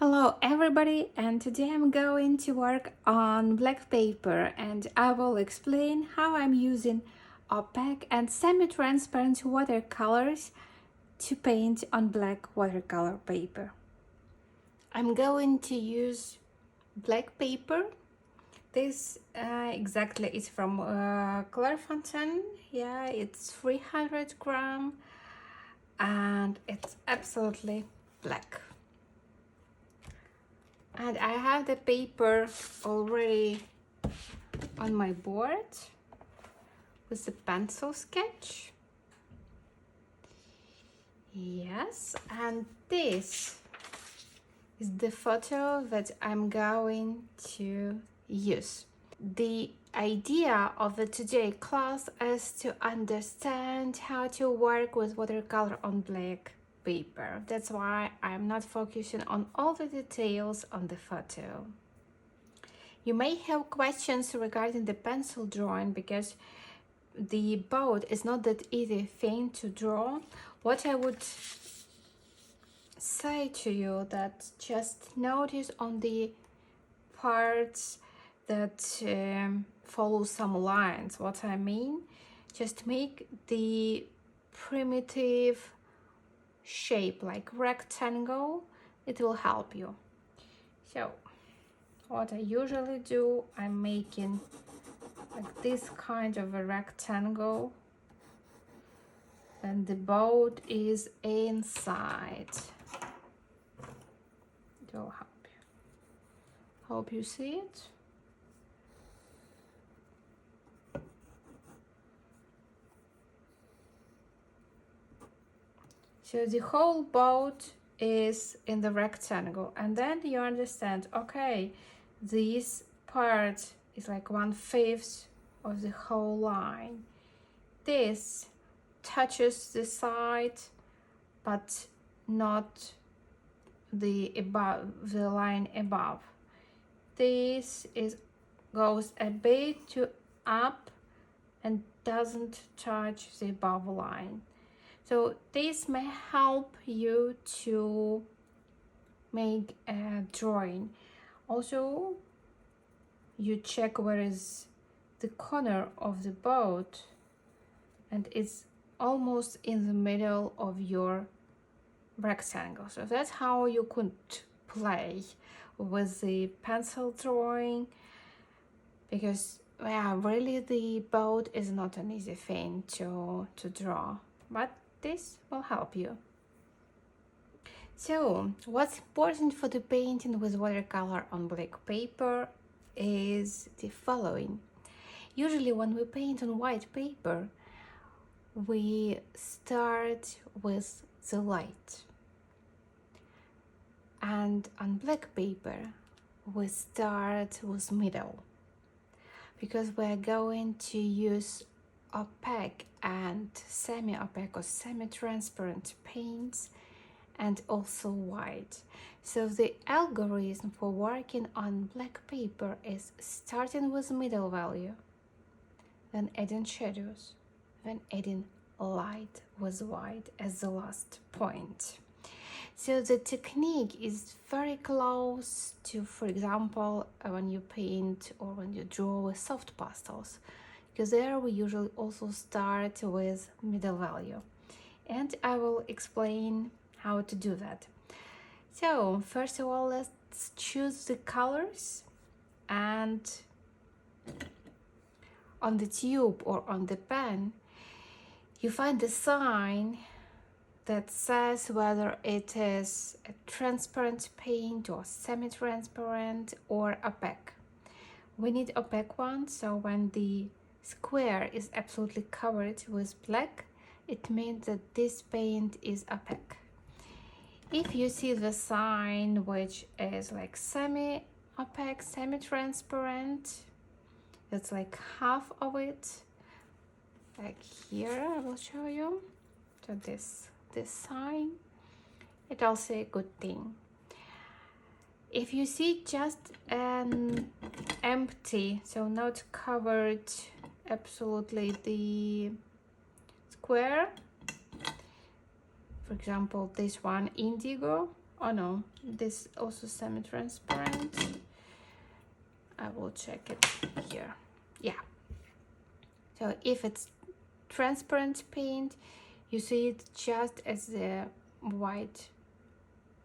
Hello everybody, and today I'm going to work on black paper and I will explain how I'm using opaque and semi-transparent watercolors to paint on black watercolor paper. I'm going to use black paper. This exactly is from Clairefontaine. Yeah, it's 300 gram and it's absolutely black. And I have the paper already on my board with the pencil sketch. Yes, and this is the photo that I'm going to use. The idea of the today class is to understand how to work with watercolor on black paper. That's why I'm not focusing on all the details on the photo. You may have questions regarding the pencil drawing because the boat is not that easy thing to draw. What I would say to you that just notice on the parts that follow some lines. What I mean, just make the primitive shape like rectangle. It will help you. So what I usually do, I'm making like this kind of a rectangle and the boat is inside. It will help you. Hope you see it. So the whole boat is in the rectangle, and then you understand, okay, this part is like 1/5 of the whole line. This touches the side, but not the line above. This goes a bit to up and doesn't touch the above line. So this may help you to make a drawing. Also, you check where is the corner of the boat, and it's almost in the middle of your rectangle. So that's how you could play with the pencil drawing, because really the boat is not an easy thing to draw, but this will help you. So what's important for the painting with watercolor on black paper is the following. Usually when we paint on white paper, we start with the light, and on black paper we start with middle, because we're going to use opaque and semi-opaque or semi-transparent paints and also white. So the algorithm for working on black paper is starting with middle value, then adding shadows, then adding light with white as the last point. So the technique is very close to, for example, when you paint or when you draw with soft pastels, because there we usually also start with middle value, and I will explain how to do that. So first of all, let's choose the colors, and on the tube or on the pen you find the sign that says whether it is a transparent paint or semi-transparent or opaque. We need opaque one, so when the square is absolutely covered with black, it means that this paint is opaque. If you see the sign which is like semi-opaque, semi-transparent, it's like half of it, like here I will show you. So this sign, it's also a good thing. If you see just an empty, so not covered absolutely the square, for example this one, Indigo, Oh no, this also semi-transparent. I will check it here. Yeah. So if it's transparent paint, you see it just as the white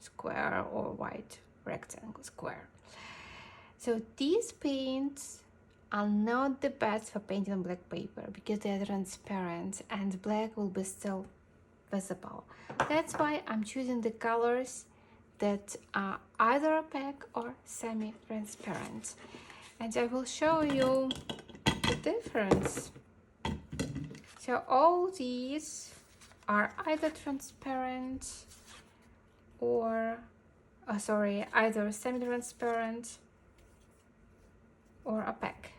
square or white rectangle square. So these paints are not the best for painting on black paper because they're transparent and black will be still visible. That's why I'm choosing the colors that are either opaque or semi-transparent. And I will show you the difference. So all these are either transparent or, either semi-transparent or opaque.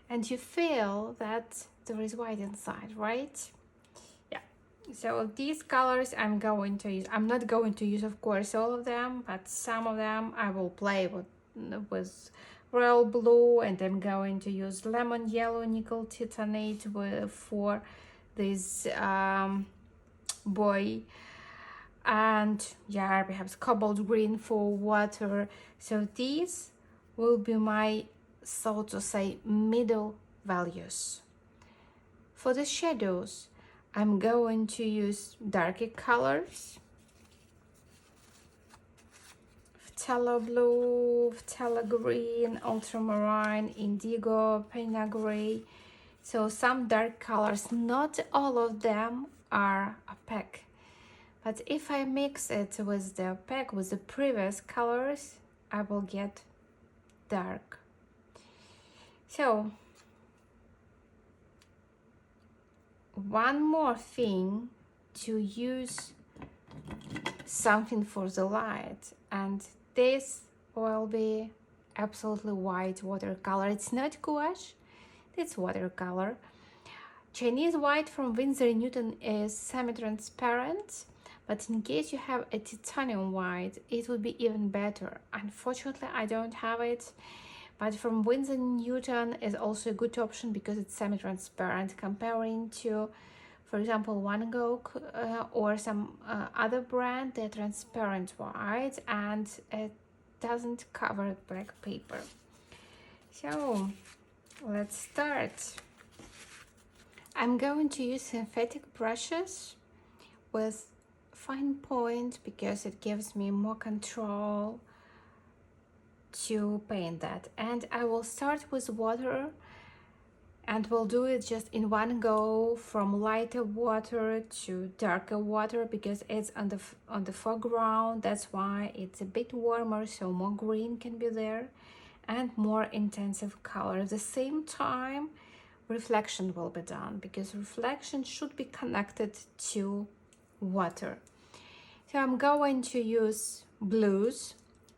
And you feel that there is white inside, right? Yeah. So these colors I'm going to use. I'm not going to use, of course, all of them, but some of them I will play with royal blue, and I'm going to use lemon yellow nickel titanate for this boy, and yeah, perhaps cobalt green for water. So these will be my, so to say, middle values. For the shadows, I'm going to use darker colors: phthalo blue, phthalo green, ultramarine, indigo, Paynes gray. So some dark colors, not all of them are opaque. But if I mix it with the opaque, with the previous colors, I will get dark. So one more thing, to use something for the light, and this will be absolutely white watercolor. It's not gouache, it's watercolor. Chinese white from Winsor & Newton is semi-transparent, but in case you have a titanium white, it would be even better. Unfortunately, I don't have it, but from Winsor & Newton is also a good option because it's semi-transparent, comparing to, for example, Gogh or some other brand. They're transparent white and it doesn't cover black paper. So let's start. I'm going to use synthetic brushes with fine point because it gives me more control to paint that. And I will start with water, and we'll do it just in one go, from lighter water to darker water, because it's on the foreground. That's why it's a bit warmer, so more green can be there and more intensive color. At the same time, reflection will be done because reflection should be connected to water. So I'm going to use blues.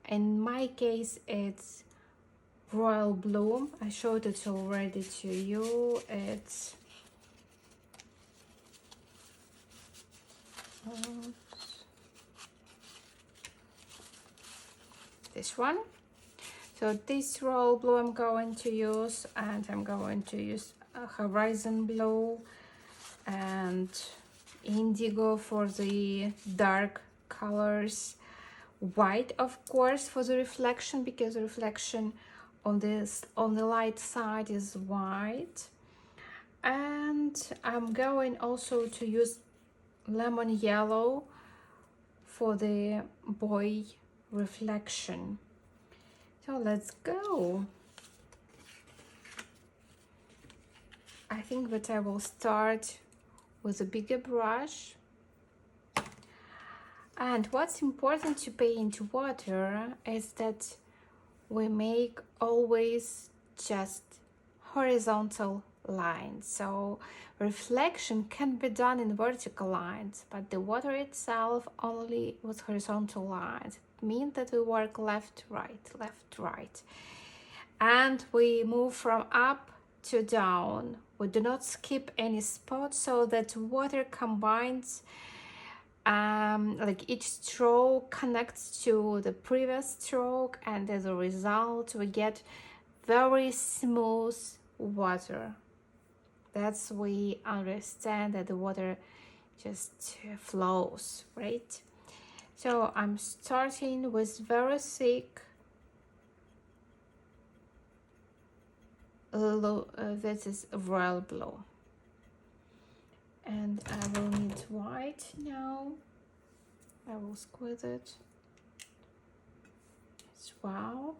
In my case, it's royal blue. I showed it already to you. It's this one. So this royal blue I'm going to use, and I'm going to use horizon blue and indigo for the dark colors, white of course for the reflection, because the reflection on the light side is white. And I'm going also to use lemon yellow for the boy reflection. So let's go. I think that I will start with a bigger brush. And what's important to paint water is that we make always just horizontal lines. So reflection can be done in vertical lines, but the water itself only with horizontal lines. It means that we work left, right. And we move from up to down. We do not skip any spot, so that water combines, like each stroke connects to the previous stroke, and as a result we get very smooth water. That's we understand that the water just flows, right? So I'm starting with very thick that is royal blue, and I will need white now. I will squeeze it as well.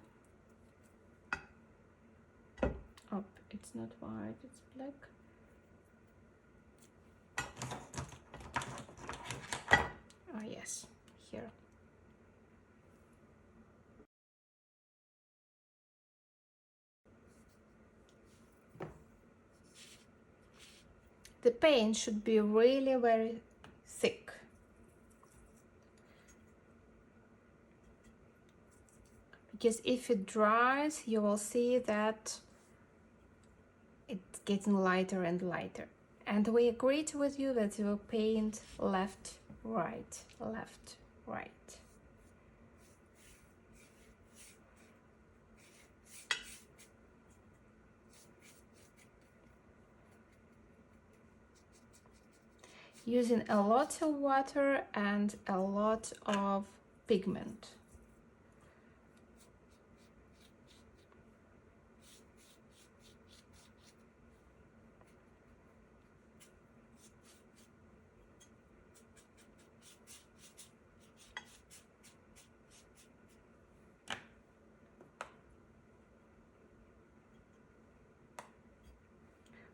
Oh, it's not white, it's black. Oh yes, here. The paint should be really very thick. Because if it dries, you will see that it's getting lighter and lighter. And we agreed with you that you will paint left, right, left, right. Using a lot of water and a lot of pigment.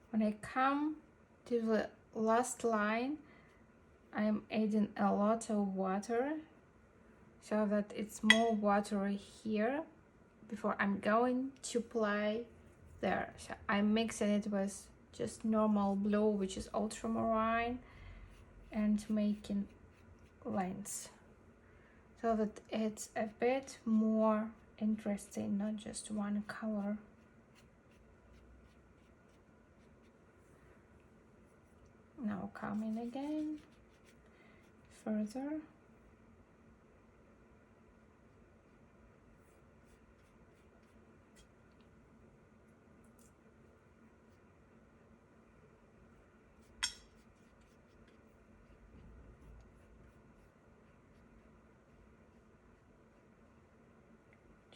When I come to the last line, I'm adding a lot of water so that it's more watery here before I'm going to apply there. So I'm mixing it with just normal blue, which is ultramarine, and making lines so that it's a bit more interesting, not just one color. Now coming again further.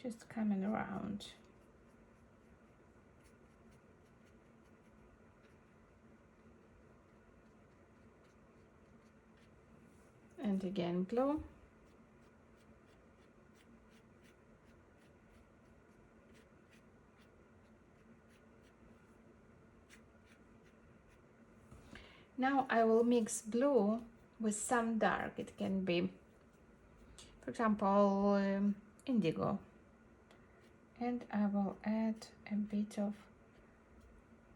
Just coming around. And again blue. Now I will mix blue with some dark. It can be, for example, indigo. And I will add a bit of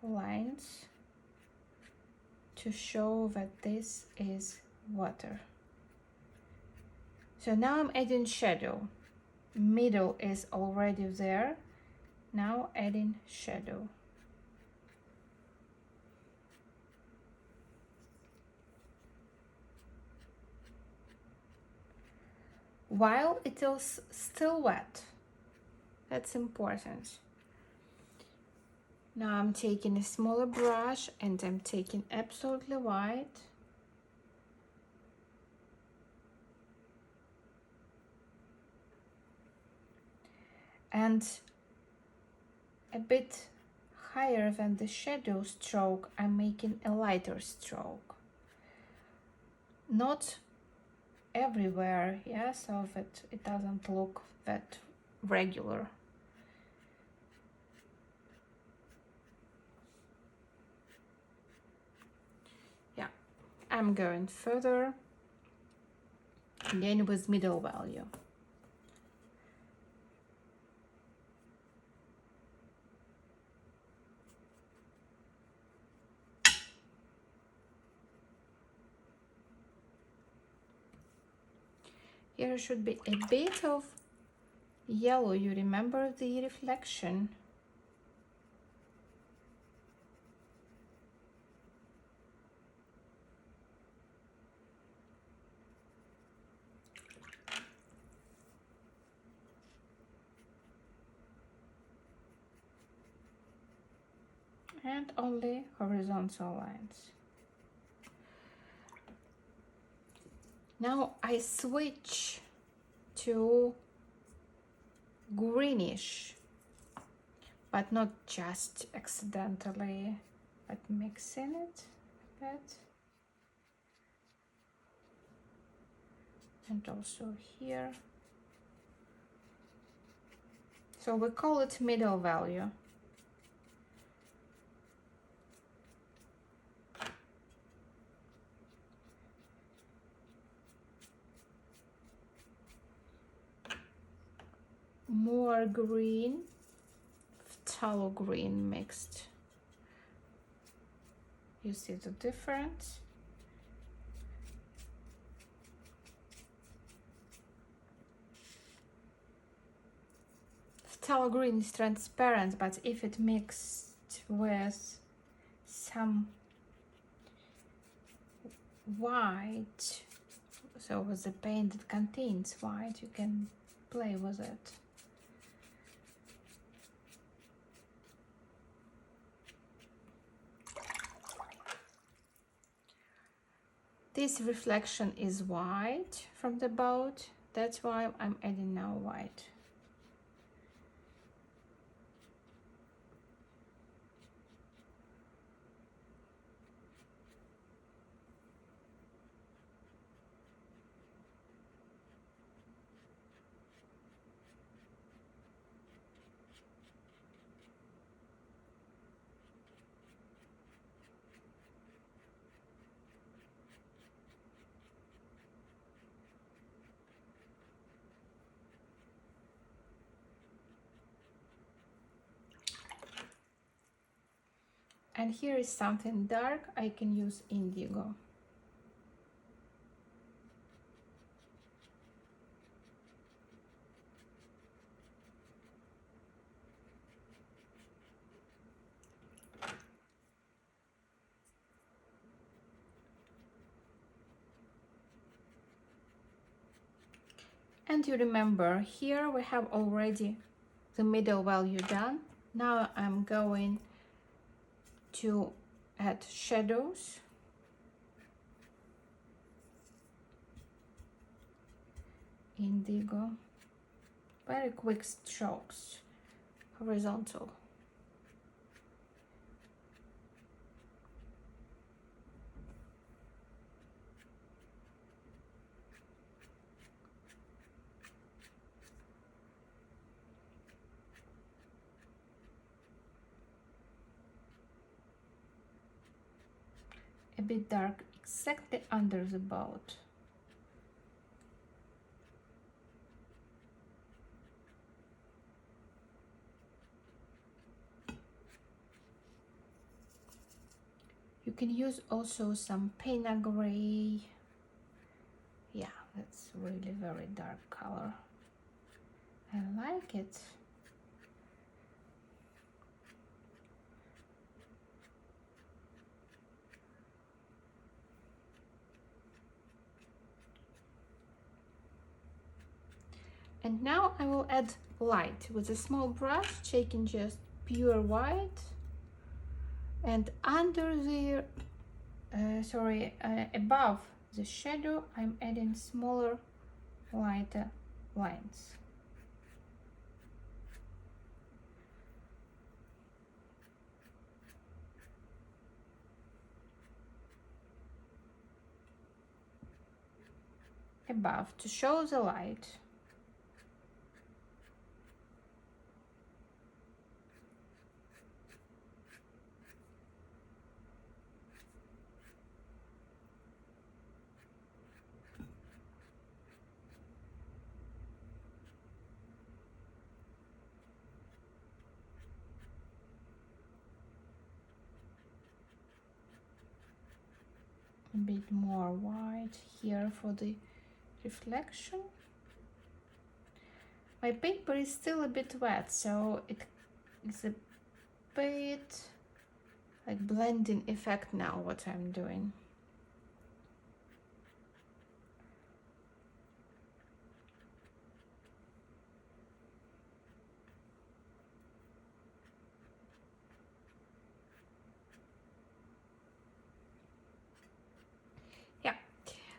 lines to show that this is water. So now I'm adding shadow. Middle is already there. Now adding shadow. While it is still wet. That's important. Now I'm taking a smaller brush and I'm taking absolutely white. And a bit higher than the shadow stroke, I'm making a lighter stroke. Not everywhere, yeah, so that it doesn't look that regular. Yeah, I'm going further again with middle value. Here should be a bit of yellow. You remember the reflection? And only horizontal lines. Now I switch to greenish, but not just accidentally, but mixing it a bit. And also here. So we call it middle value. More green, phthalo green mixed. You see the difference? Phthalo green is transparent, but if it mixed with some white, so with the paint that contains white, you can play with it. This reflection is white from the boat, that's why I'm adding now white. And here is something dark, I can use indigo. And you remember, here we have already the middle value done. Now I'm going to add shadows. Indigo. Very quick strokes. Horizontal. A bit dark exactly under the boat. You can use also some Paynes gray. Yeah, that's really very dark color. I like it. And now I will add light with a small brush, taking just pure white, and under the above the shadow I'm adding smaller lighter lines. Above to show the light. A bit more white here for the reflection. My paper is still a bit wet, so it is a bit like blending effect now what I'm doing.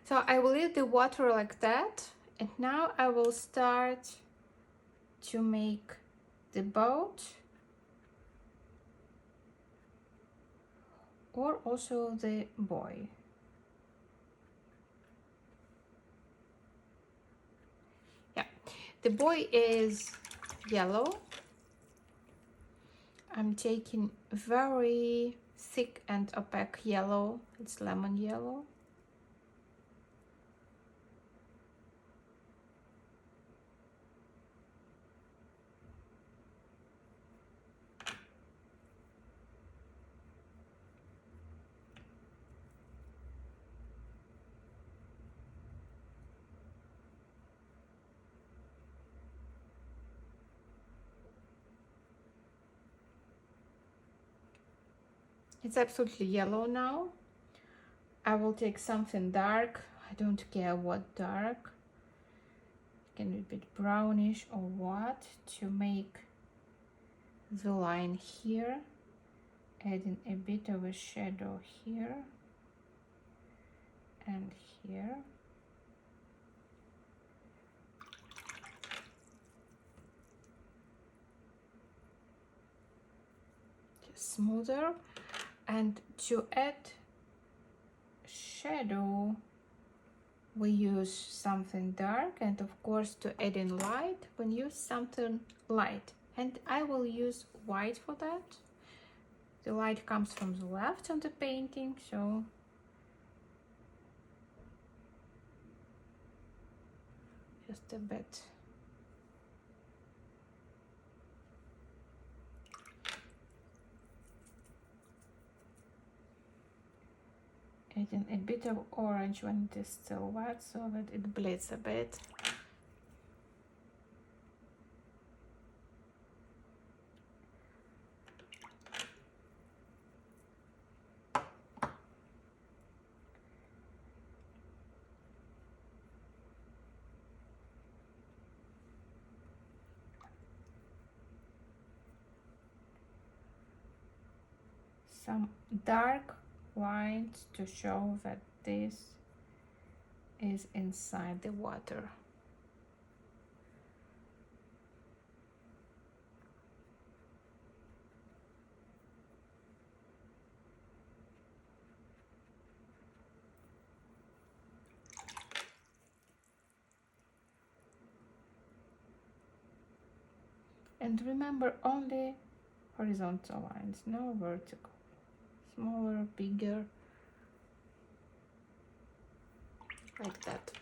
So I will leave the water like that, and now I will start to make the boat, or also the boy. Yeah, the boy is yellow. I'm taking very thick and opaque yellow. It's lemon yellow. It's absolutely yellow now. I will take something dark. I don't care what dark. It can be a bit brownish or what, to make the line here, adding a bit of a shadow here and here. Just smoother. And to add shadow, we use something dark, and of course to add in light, we use something light. And I will use white for that. The light comes from the left on the painting, so just a bit. Adding a bit of orange when it is still wet, so that it bleeds a bit. Some dark lines to show that this is inside the water. And remember, only horizontal lines, no vertical. Smaller, bigger, like that.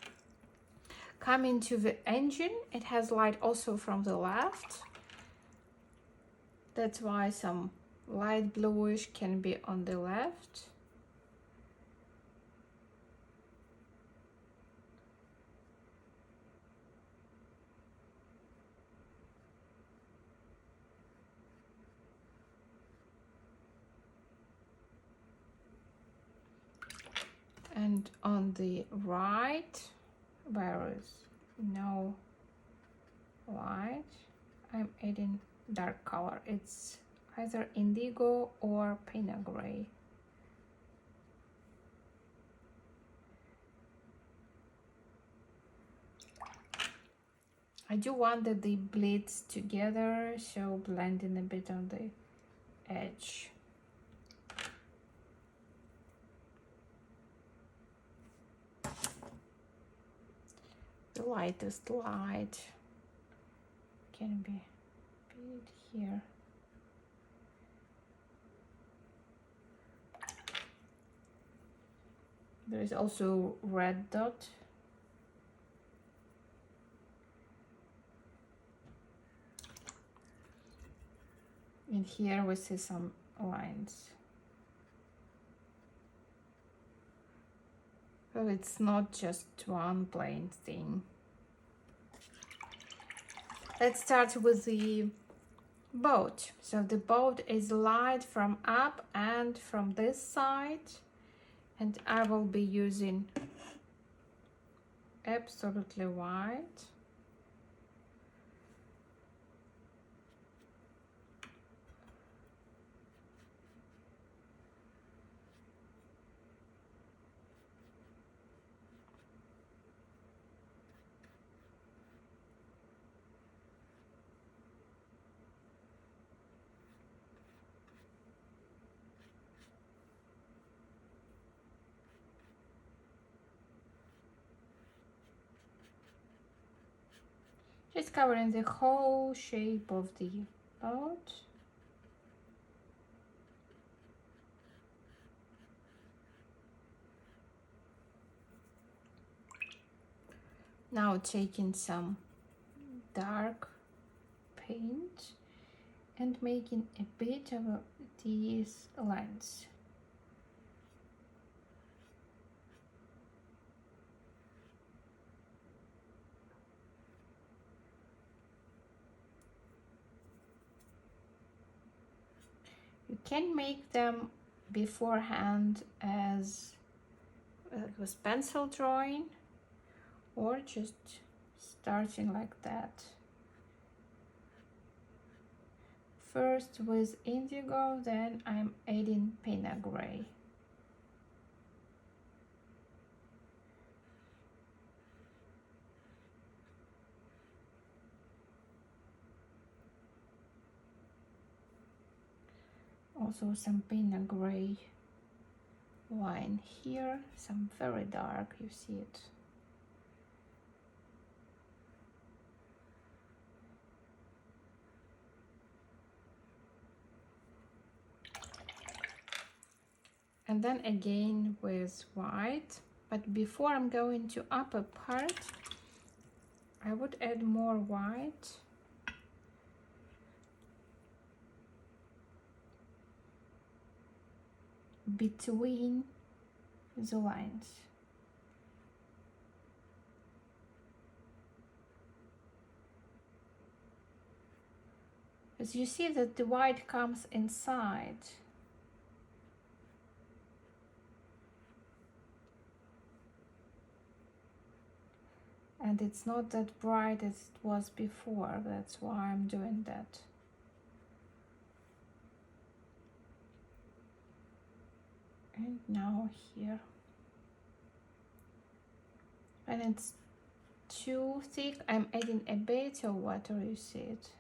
Coming to the engine, it has light also from the left. That's why some light bluish can be on the left. And on the right, where is no light, I'm adding dark color. It's either indigo or Paynes gray. I do want that they bleed together, so blending a bit on the edge. The lightest light can be a bit here. There is also red dot. And here we see some lines. So it's not just one plain thing. Let's start with the boat. So the boat is light from up and from this side, and I will be using absolutely white. Just covering the whole shape of the boat. Now taking some dark paint and making a bit of these lines. You can make them beforehand as with pencil drawing, or just starting like that. First with indigo, then I'm adding Paynes gray. Also some Paynes gray line here, some very dark, you see it. And then again with white, but before I'm going to upper part, I would add more white. Between the lines. As you see that the white comes inside. And it's not that bright as it was before, that's why I'm doing that. And now here. When it's too thick, I'm adding a bit of water, you see it.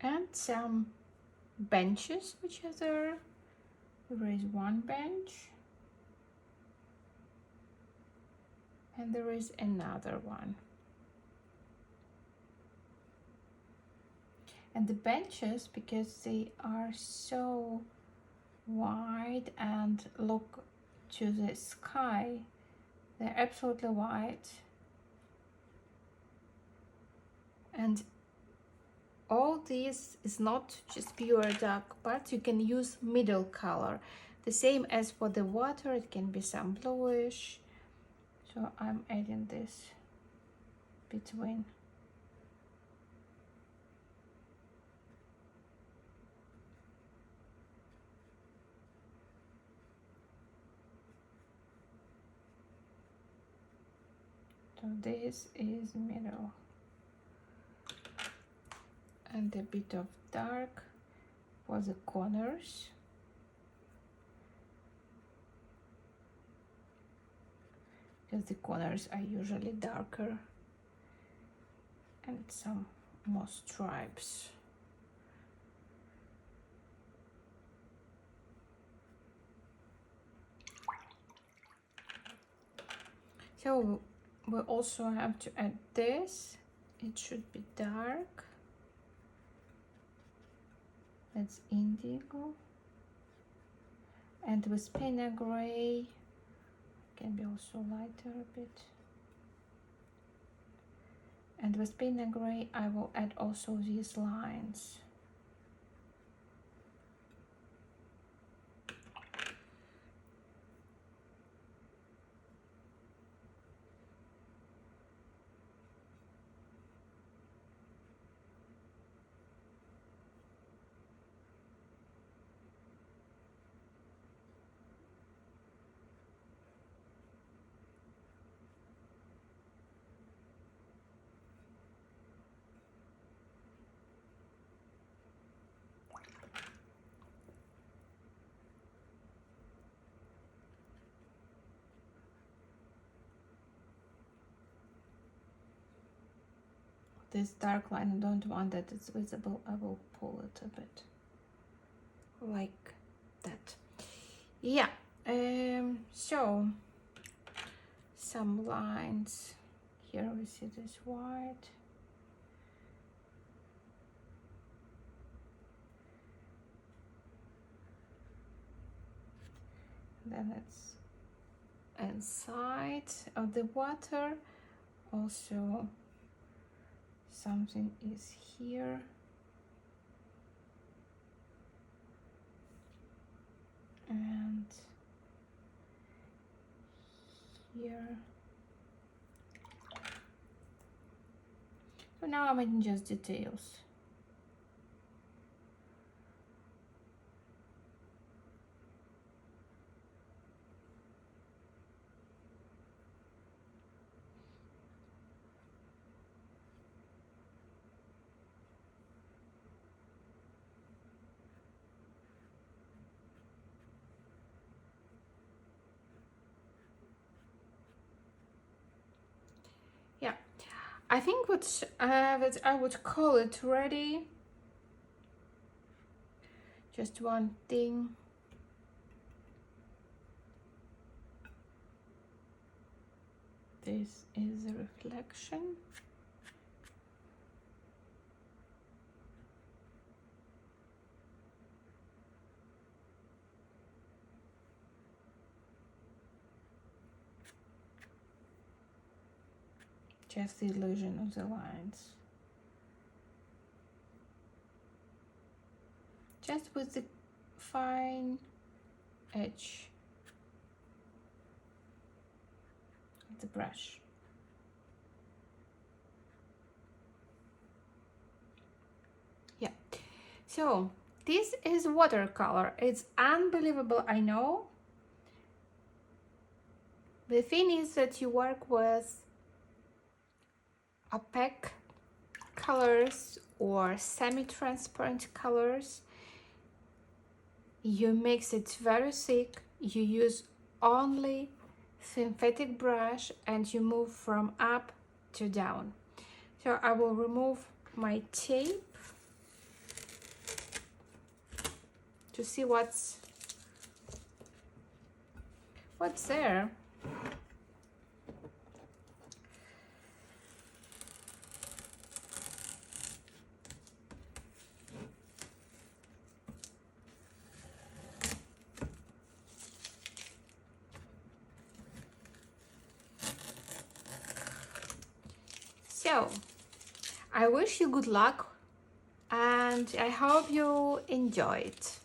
And some benches which are there. There is one bench. And there is another one. And the benches, because they are so wide and look to the sky, they're absolutely white. And all this is not just pure dark parts, you can use middle color. The same as for the water, it can be some bluish. So I'm adding this between. So this is middle. And a bit of dark for the corners. Because the corners are usually darker. And some more stripes. So we also have to add this. It should be dark. That's indigo. And with Paynes gray, can be also lighter a bit. And with Paynes gray, I will add also these lines. this dark line. I don't want that it's visible. I will pull it a bit like that. Yeah. So some lines here. We see this white. Then it's inside of the water. Also something is here. And here. So now I'm making just details. Yeah, I think that I would call it ready. Just one thing. This is a reflection. Just the illusion of the lines. Just with the fine edge of the brush. Yeah, so this is watercolor. It's unbelievable, I know. The thing is that you work with opaque colors or semi-transparent colors. You mix it very thick, you use only synthetic brush, and you move from up to down. So I will remove my tape to see what's there. So I wish you good luck and I hope you enjoy it.